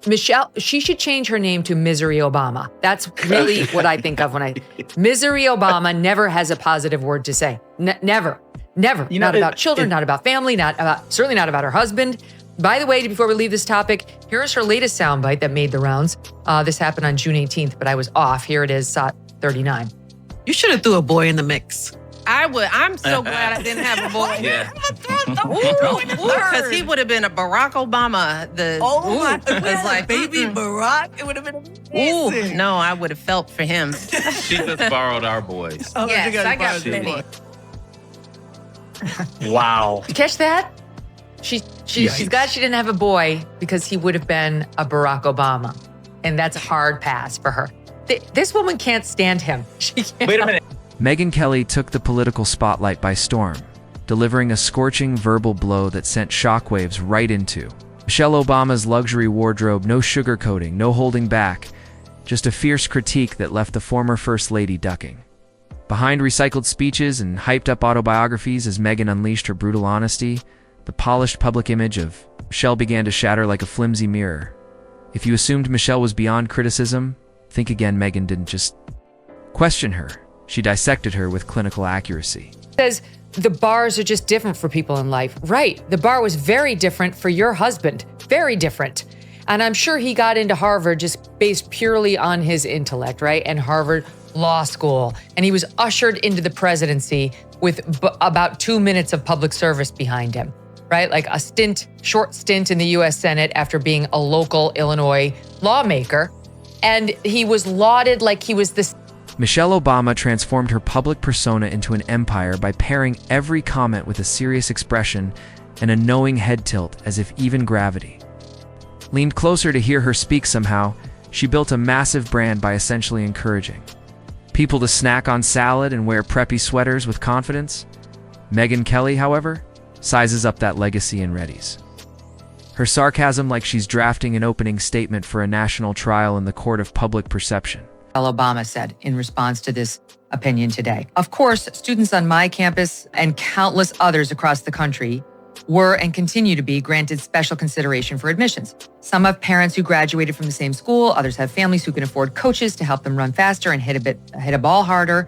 Michelle, she should change her name to Misery Obama. That's really what I think of when Misery Obama never has a positive word to say. Never. Not about children, not about family, certainly not about her husband. By the way, before we leave this topic, here's her latest soundbite that made the rounds. This happened on June 18th, but I was off. Here it is, 39. You should have threw a boy in the mix. I would. I'm so glad I didn't have a boy. Yeah. Because he would have been a Barack Obama. It's like baby Barack. It would have been amazing. No, I would have felt for him. She just borrowed our boys. Yes, I got many. Wow. Did you catch that? She's glad she didn't have a boy because he would have been a Barack Obama. And that's a hard pass for her. This woman can't stand him. She can't. Wait a minute. Megyn Kelly took the political spotlight by storm, delivering a scorching verbal blow that sent shockwaves right into Michelle Obama's luxury wardrobe. No sugarcoating, no holding back, just a fierce critique that left the former First Lady ducking. Behind recycled speeches and hyped-up autobiographies as Megyn unleashed her brutal honesty, the polished public image of Michelle began to shatter like a flimsy mirror. If you assumed Michelle was beyond criticism, think again. Megyn didn't just question her. She dissected her with clinical accuracy. Says the bars are just different for people in life. Right. The bar was very different for your husband. Very different. And I'm sure he got into Harvard just based purely on his intellect, right? And Harvard Law School. And he was ushered into the presidency with about 2 minutes of public service behind him, right? Like a short stint in the U.S. Senate after being a local Illinois lawmaker. And he was lauded like he was this. Michelle Obama transformed her public persona into an empire by pairing every comment with a serious expression and a knowing head tilt as if even gravity leaned closer to hear her speak. Somehow, she built a massive brand by essentially encouraging people to snack on salad and wear preppy sweaters with confidence. Megyn Kelly, however, sizes up that legacy and readies her sarcasm like she's drafting an opening statement for a national trial in the court of public perception. Obama said in response to this opinion today. Of course, students on my campus and countless others across the country were and continue to be granted special consideration for admissions. Some have parents who graduated from the same school. Others have families who can afford coaches to help them run faster and hit a ball harder.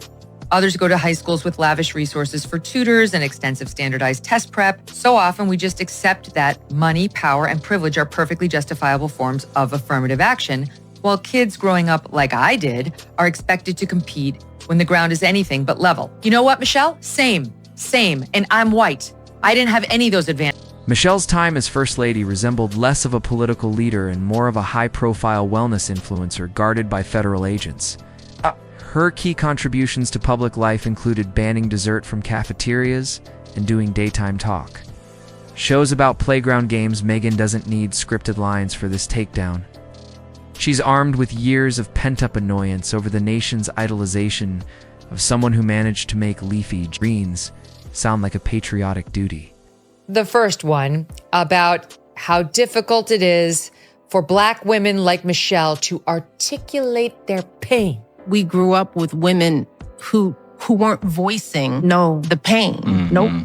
Others go to high schools with lavish resources for tutors and extensive standardized test prep. So often we just accept that money, power, and privilege are perfectly justifiable forms of affirmative action, while kids growing up like I did are expected to compete when the ground is anything but level. You know what, Michelle? Same. And I'm white. I didn't have any of those advantages. Michelle's time as First Lady resembled less of a political leader and more of a high-profile wellness influencer guarded by federal agents. Her key contributions to public life included banning dessert from cafeterias and doing daytime talk shows about playground games. Megyn doesn't need scripted lines for this takedown. She's armed with years of pent-up annoyance over the nation's idolization of someone who managed to make leafy greens sound like a patriotic duty. The first one about how difficult it is for Black women like Michelle to articulate their pain. We grew up with women who weren't voicing the pain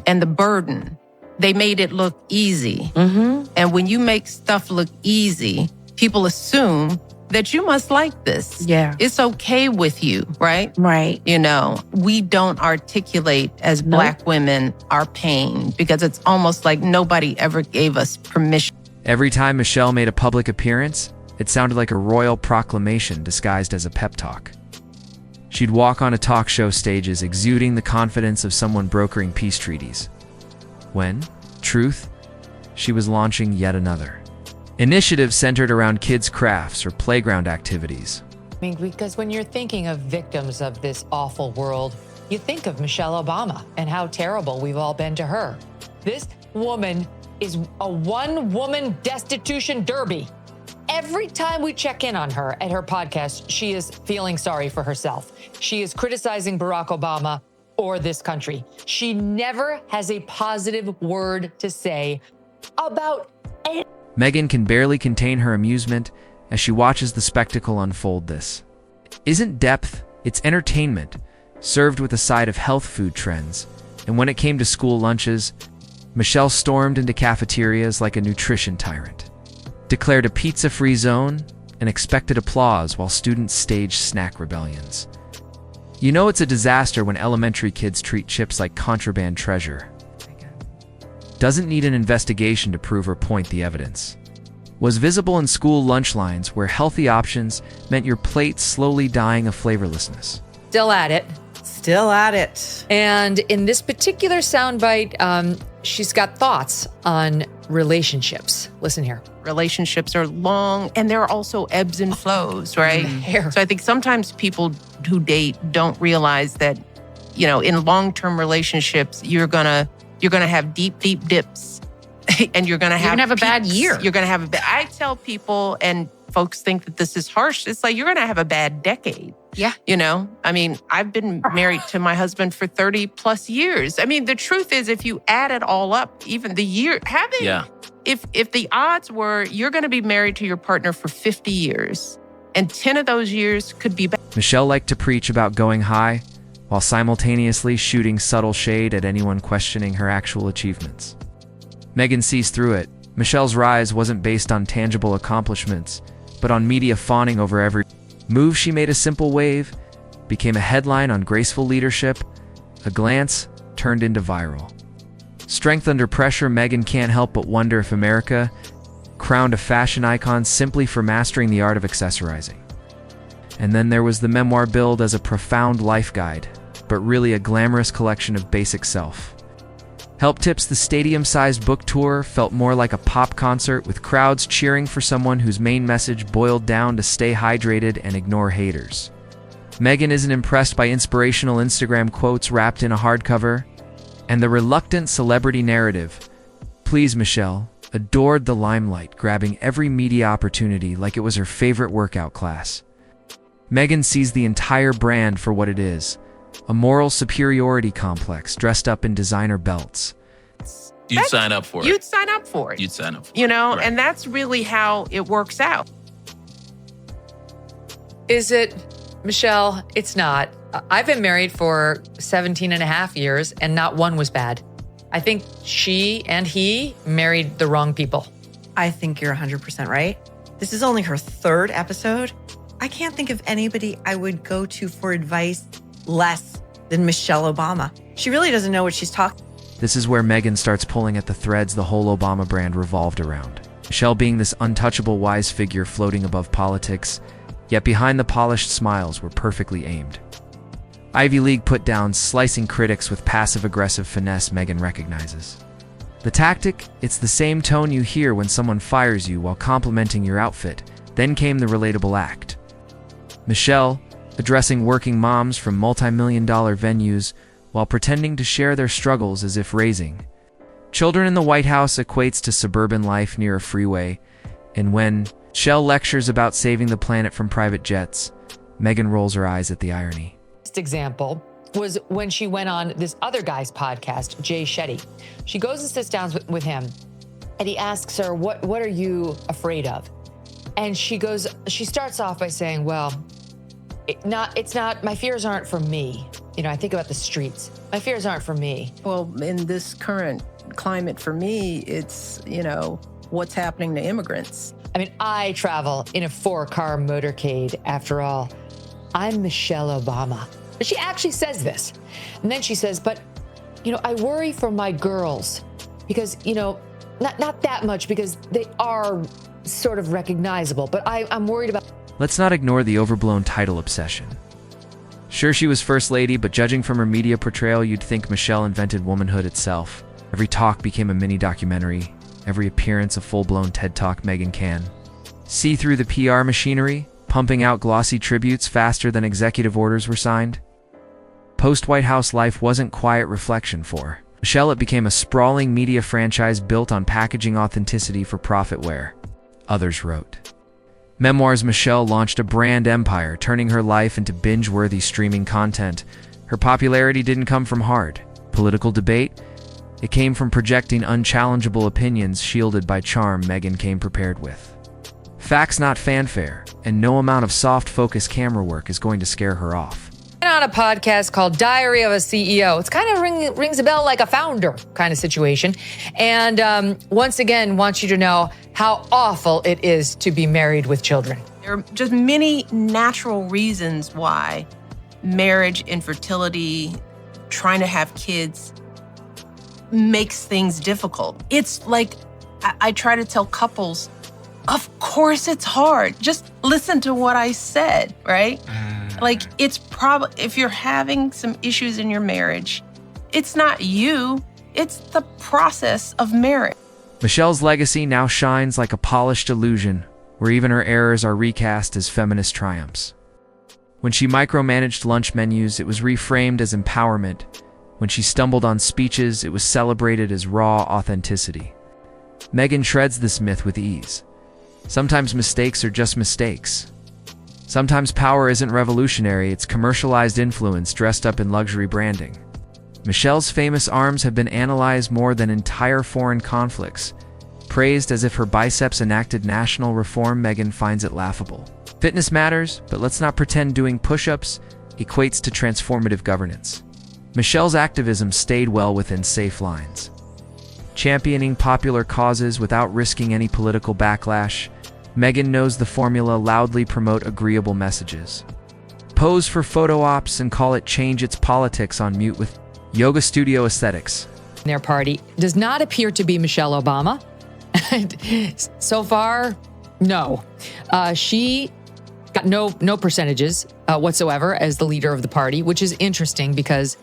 and the burden. They made it look easy. And when you make stuff look easy, people assume that you must like this. Yeah. It's okay with you, right? Right. You know, we don't articulate as Black women our pain because it's almost like nobody ever gave us permission. Every time Michelle made a public appearance, it sounded like a royal proclamation disguised as a pep talk. She'd walk on a talk show stages exuding the confidence of someone brokering peace treaties. When, truth, she was launching yet another initiative centered around kids' crafts or playground activities. I mean, because when you're thinking of victims of this awful world, you think of Michelle Obama and how terrible we've all been to her. This woman is a one-woman destitution derby. Every time we check in on her at her podcast, she is feeling sorry for herself. She is criticizing Barack Obama or this country. She never has a positive word to say about it. Megyn can barely contain her amusement as she watches the spectacle unfold. This isn't depth, it's entertainment, served with a side of health food trends. And when it came to school lunches, Michelle stormed into cafeterias like a nutrition tyrant. declared a pizza-free zone, and expected applause while students staged snack rebellions. You know it's a disaster when elementary kids treat chips like contraband treasure. Doesn't need an investigation to prove or point the evidence. Was visible in school lunch lines where healthy options meant your plate slowly dying of flavorlessness. Still at it. Still at it. And in this particular soundbite, she's got thoughts on relationships. Listen here. Relationships are long, and there are also ebbs and flows, right? So I think sometimes people who date don't realize that, in long-term relationships, you're gonna have deep dips, and you're gonna have a bad year. You're gonna have I tell people, and folks think that this is harsh. It's like you're gonna have a bad decade. Yeah. I mean, I've been married to my husband for 30 plus years. I mean, the truth is, if you add it all up, even the year, if the odds were you're going to be married to your partner for 50 years and 10 of those years could be bad. Michelle liked to preach about going high while simultaneously shooting subtle shade at anyone questioning her actual achievements. Megyn sees through it. Michelle's rise wasn't based on tangible accomplishments, but on media fawning over every move. She made a simple wave, became a headline on graceful leadership, a glance turned into viral. Strength under pressure. Megyn can't help but wonder if America crowned a fashion icon simply for mastering the art of accessorizing. And then there was the memoir billed as a profound life guide, but really a glamorous collection of basic self. Help tips. The stadium-sized book tour felt more like a pop concert with crowds cheering for someone whose main message boiled down to stay hydrated and ignore haters. Megyn isn't impressed by inspirational Instagram quotes wrapped in a hardcover, and the reluctant celebrity narrative. Please, Michelle adored the limelight, grabbing every media opportunity like it was her favorite workout class. Megyn sees the entire brand for what it is, a moral superiority complex dressed up in designer belts. You'd sign up for it. You'd sign up for it. You'd sign up for it. Right. And that's really how it works out. Is it, Michelle? It's not. I've been married for 17 and a half years, and not one was bad. I think she and he married the wrong people. I think you're 100% right. This is only her third episode. I can't think of anybody I would go to for advice less than Michelle Obama. She really doesn't know what she's talking. This is where Megyn starts pulling at the threads the whole Obama brand revolved around. Michelle being this untouchable wise figure floating above politics, yet behind the polished smiles were perfectly aimed. Ivy League put-downs, slicing critics with passive-aggressive finesse. Megyn recognizes. The tactic? It's the same tone you hear when someone fires you while complimenting your outfit. Then came the relatable act. Michelle, addressing working moms from multi-million-dollar venues while pretending to share their struggles as if raising children in the White House equates to suburban life near a freeway, and when Michelle lectures about saving the planet from private jets, Megyn rolls her eyes at the irony. Next example was when she went on this other guy's podcast, Jay Shetty. She goes and sits down with him, and he asks her, what are you afraid of? And she starts off by saying, well, it's not, my fears aren't for me. I think about the streets. My fears aren't for me. Well, in this current climate for me, it's, what's happening to immigrants. I mean, I travel in a 4-car motorcade after all. I'm Michelle Obama. But she actually says this. And then she says, but, I worry for my girls because, not that much because they are sort of recognizable, but I'm worried about. Let's not ignore the overblown title obsession. Sure, she was First Lady, but judging from her media portrayal, you'd think Michelle invented womanhood itself. Every talk became a mini-documentary, every appearance a full-blown TED Talk. Megyn can see through the PR machinery, pumping out glossy tributes faster than executive orders were signed. Post-White House life wasn't quiet reflection for Michelle. It became a sprawling media franchise built on packaging authenticity for profit where others wrote. Memoirs. Michelle launched a brand empire, turning her life into binge-worthy streaming content. Her popularity didn't come from hard political debate. It came from projecting unchallengeable opinions shielded by charm. Megyn came prepared with facts, not fanfare, and no amount of soft focus camera work is going to scare her off. And on a podcast called Diary of a CEO. It's kind of rings a bell like a founder kind of situation. And once again, wants you to know how awful it is to be married with children. There are just many natural reasons why marriage, infertility, trying to have kids makes things difficult. It's like I try to tell couples, of course it's hard. Just listen to what I said, right? Like, it's probably, if you're having some issues in your marriage, it's not you, it's the process of marriage. Michelle's legacy now shines like a polished illusion, where even her errors are recast as feminist triumphs. When she micromanaged lunch menus, it was reframed as empowerment. When she stumbled on speeches, it was celebrated as raw authenticity. Megyn shreds this myth with ease. Sometimes mistakes are just mistakes. Sometimes power isn't revolutionary, it's commercialized influence dressed up in luxury branding. Michelle's famous arms have been analyzed more than entire foreign conflicts. Praised as if her biceps enacted national reform, Megyn finds it laughable. Fitness matters, but let's not pretend doing push-ups equates to transformative governance. Michelle's activism stayed well within safe lines. Championing popular causes without risking any political backlash, Megyn knows the formula: loudly promote agreeable messages. Pose for photo ops and call it change its politics on mute with yoga studio aesthetics. Their party does not appear to be Michelle Obama. So far, no. She got no percentages whatsoever as the leader of the party, which is interesting because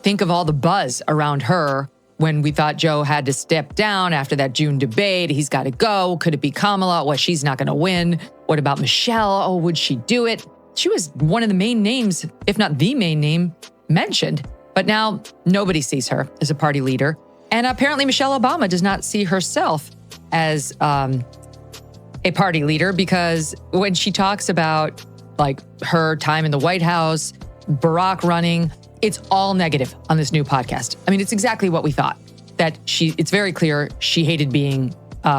think of all the buzz around her when we thought Joe had to step down after that June debate. He's got to go. Could it be Kamala? Well, she's not going to win. What about Michelle? Oh, would she do it? She was one of the main names, if not the main name, mentioned. But now nobody sees her as a party leader. And apparently Michelle Obama does not see herself as a party leader, because when she talks about like her time in the White House, Barack running, it's all negative on this new podcast. I mean, it's exactly what we thought. That it's very clear she hated being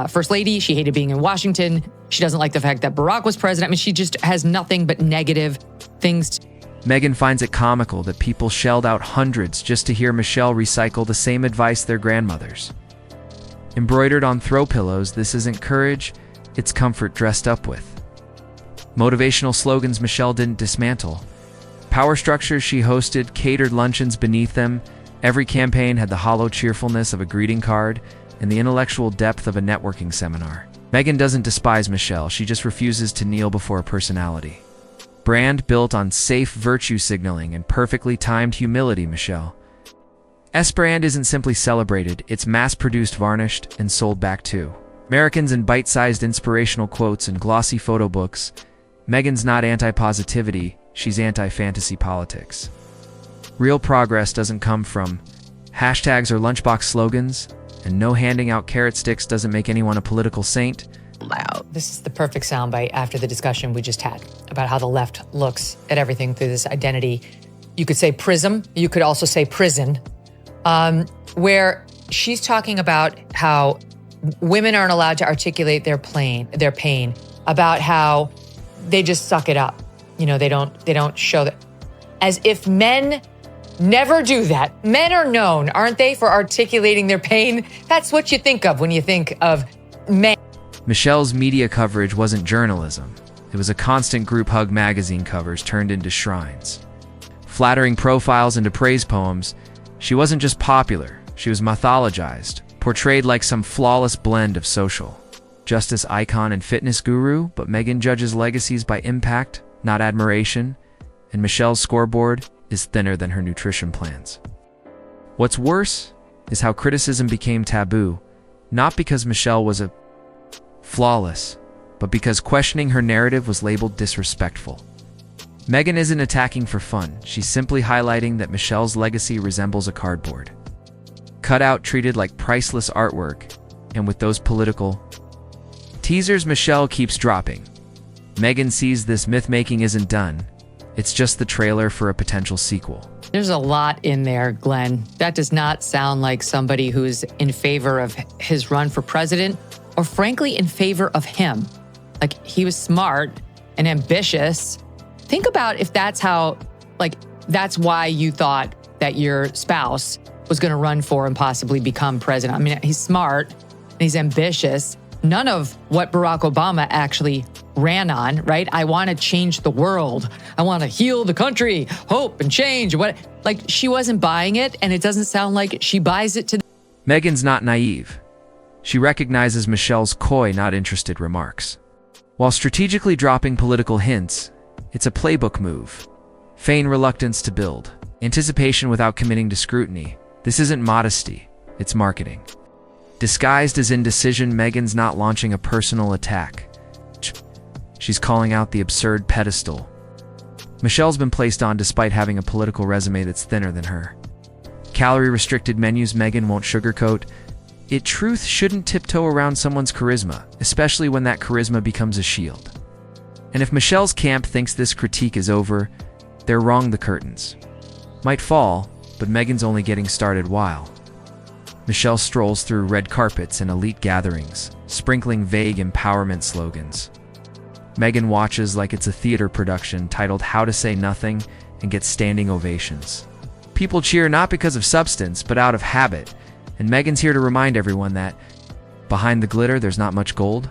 first lady. She hated being in Washington. She doesn't like the fact that Barack was president. I mean, she just has nothing but negative things. Megyn finds it comical that people shelled out hundreds just to hear Michelle recycle the same advice their grandmothers. Embroidered on throw pillows, this isn't courage, it's comfort dressed up with. Motivational slogans Michelle didn't dismantle. Power structures she hosted, catered luncheons beneath them. Every campaign had the hollow cheerfulness of a greeting card and the intellectual depth of a networking seminar. Megyn doesn't despise Michelle, she just refuses to kneel before a personality. Brand built on safe virtue signaling and perfectly timed humility, Michelle. S-brand isn't simply celebrated, it's mass-produced, varnished, and sold back too. Americans in bite-sized inspirational quotes and glossy photo books. Megyn's not anti-positivity, she's anti-fantasy politics. Real progress doesn't come from hashtags or lunchbox slogans, and no handing out carrot sticks doesn't make anyone a political saint. Loud. This is the perfect soundbite after the discussion we just had about how the left looks at everything through this identity. You could say prism, you could also say prison, where she's talking about how women aren't allowed to articulate their pain, about how they just suck it up. You know, they don't show that. As if men never do that. Men are known, aren't they, for articulating their pain? That's what you think of when you think of men. Michelle's media coverage wasn't journalism. It was a constant group hug magazine covers turned into shrines. Flattering profiles into praise poems, she wasn't just popular, she was mythologized, portrayed like some flawless blend of social justice icon and fitness guru. But Megyn judges legacies by impact, not admiration, and Michelle's scoreboard is thinner than her nutrition plans. What's worse is how criticism became taboo, not because Michelle was a flawless, but because questioning her narrative was labeled disrespectful. Megyn isn't attacking for fun, she's simply highlighting that Michelle's legacy resembles a cardboard. Cutout treated like priceless artwork, and with those political teasers Michelle keeps dropping. Megyn sees this myth-making isn't done, it's just the trailer for a potential sequel. There's a lot in there, Glenn. That does not sound like somebody who's in favor of his run for president, or frankly, in favor of him. Like, he was smart and ambitious. Think about if that's how, like, That's why you thought that your spouse was going to run for and possibly become president. I mean, he's smart and he's ambitious. None of what Barack Obama actually ran on, right? I want to change the world. I want to heal the country, hope and change. Like, she wasn't buying it, and it doesn't sound like she buys it today. Megyn's not naive. She recognizes Michelle's coy, not interested remarks. While strategically dropping political hints, it's a playbook move. Feign reluctance to build. Anticipation without committing to scrutiny. This isn't modesty, it's marketing. Disguised as indecision, Megyn's not launching a personal attack. She's calling out the absurd pedestal Michelle's been placed on despite having a political resume that's thinner than her. Calorie-restricted menus Megyn won't sugarcoat. Truth shouldn't tiptoe around someone's charisma, especially when that charisma becomes a shield. And if Michelle's camp thinks this critique is over, they're wrong. The curtains might fall, but Megyn's only getting started. While Michelle strolls through red carpets and elite gatherings, sprinkling vague empowerment slogans, Megyn watches like it's a theater production titled How to Say Nothing and gets standing ovations. People cheer not because of substance, but out of habit, and Megyn's here to remind everyone that behind the glitter, there's not much gold.